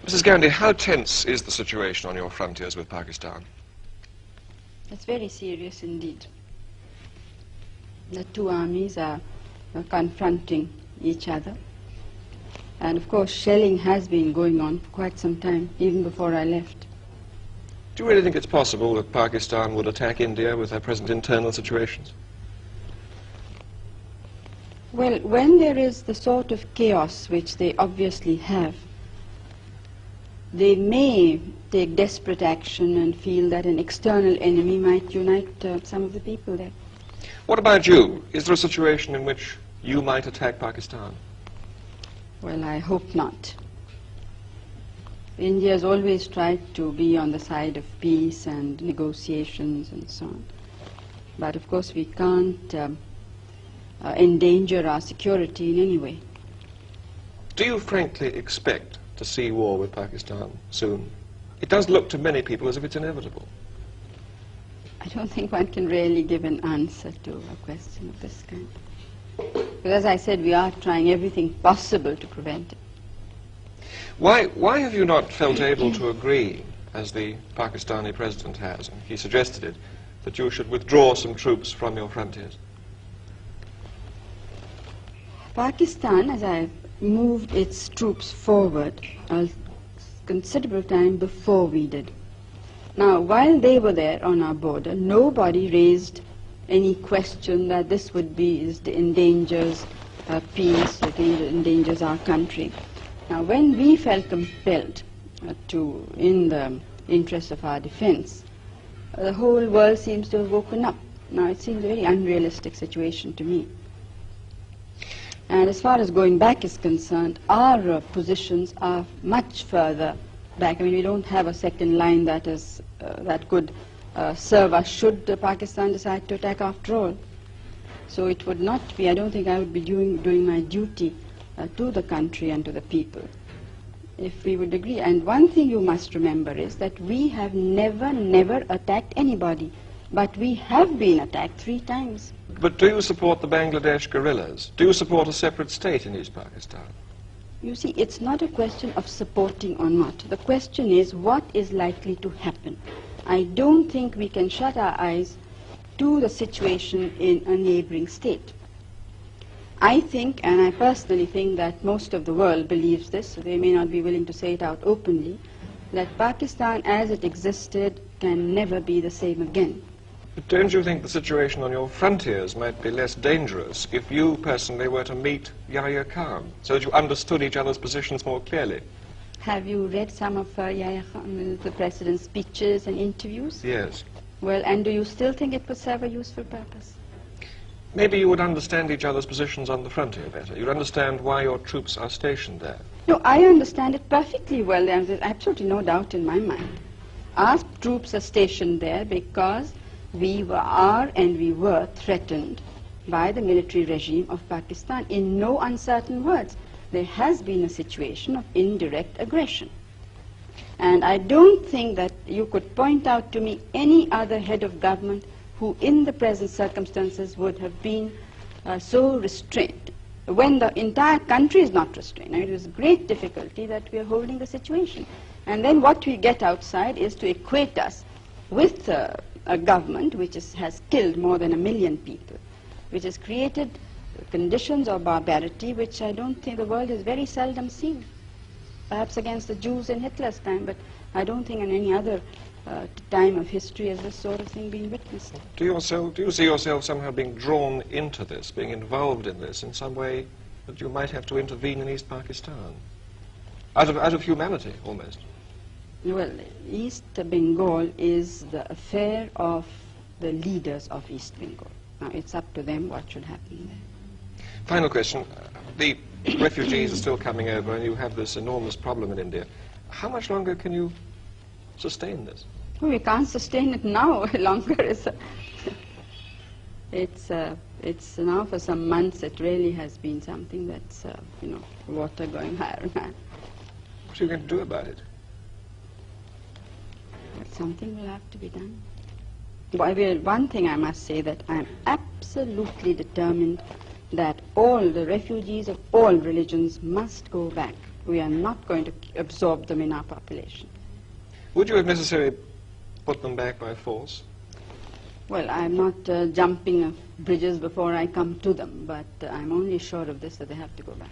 Mrs. Gandhi, how tense is the situation on your frontiers with Pakistan? It's very serious indeed. The two armies are confronting each other. And of course, shelling has been going on for quite some time, even before I left. Do you really think it's possible that Pakistan would attack India with their present internal situations? Well, when there is the sort of chaos which they obviously have, they may take desperate action and feel that an external enemy might unite some of the people there. What about you? Is there a situation in which you might attack Pakistan? Well, I hope not. India has always tried to be on the side of peace and negotiations and so on. But of course we can't endanger our security in any way. Do you frankly expect to see war with Pakistan soon? It does look to many people as if it's inevitable. I don't think one can really give an answer to a question of this kind. But as I said, we are trying everything possible to prevent it. Why have you not felt able to agree, as the Pakistani president has, and he suggested it, that you should withdraw some troops from your frontiers? Pakistan, as I moved its troops forward a considerable time before we did. Now, while they were there on our border, nobody raised any question that this would be endangers peace, it endangers our country. Now, when we felt compelled to, in the interest of our defense, the whole world seems to have woken up. Now, it seems a very unrealistic situation to me. And as far as going back is concerned, our positions are much further back. I mean, we don't have a second line that is that could serve us should Pakistan decide to attack after all. So it would not be, I don't think I would be doing my duty to the country and to the people if we would agree. And one thing you must remember is that we have never attacked anybody, but we have been attacked 3 times. But do you support the Bangladesh guerrillas? Do you support a separate state in East Pakistan? You see, it's not a question of supporting or not. The question is what is likely to happen. I don't think we can shut our eyes to the situation in a neighboring state. I think, and I personally think that most of the world believes this, so they may not be willing to say it out openly, that Pakistan as it existed can never be the same again. But don't you think the situation on your frontiers might be less dangerous if you personally were to meet Yahya Khan, so that you understood each other's positions more clearly? Have you read some of Yahya Khan, the president's speeches and interviews? Yes. Well, and do you still think it would serve a useful purpose? Maybe you would understand each other's positions on the frontier better. You'd understand why your troops are stationed there. No, I understand it perfectly well. There's absolutely no doubt in my mind. Our troops are stationed there because we were threatened by the military regime of Pakistan. In no uncertain words, there has been a situation of indirect aggression. And I don't think that you could point out to me any other head of government who in the present circumstances would have been so restrained, when the entire country is not restrained. I mean, it is great difficulty that we are holding the situation. And then what we get outside is to equate us with a government which has killed more than 1 million people, which has created conditions of barbarity which I don't think the world has very seldom seen. Perhaps against the Jews in Hitler's time, but I don't think in any other time of history has this sort of thing been witnessed. Do you see yourself somehow being drawn into this, being involved in this in some way that you might have to intervene in East Pakistan? Out of humanity, almost. Well, East Bengal is the affair of the leaders of East Bengal. Now, it's up to them what should happen there. Final question. The refugees are still coming over and you have this enormous problem in India. How much longer can you sustain this? Well, we can't sustain it now longer. It's now for some months it really has been something that's, water going higher and higher. What are you going to do about it? But something will have to be done. One thing I must say, that I'm absolutely determined that all the refugees of all religions must go back We are not going to absorb them in our population. Would you, if necessary, put them back by force? Well, I'm not jumping bridges before I come to them, but I'm only sure of this, that they have to go back.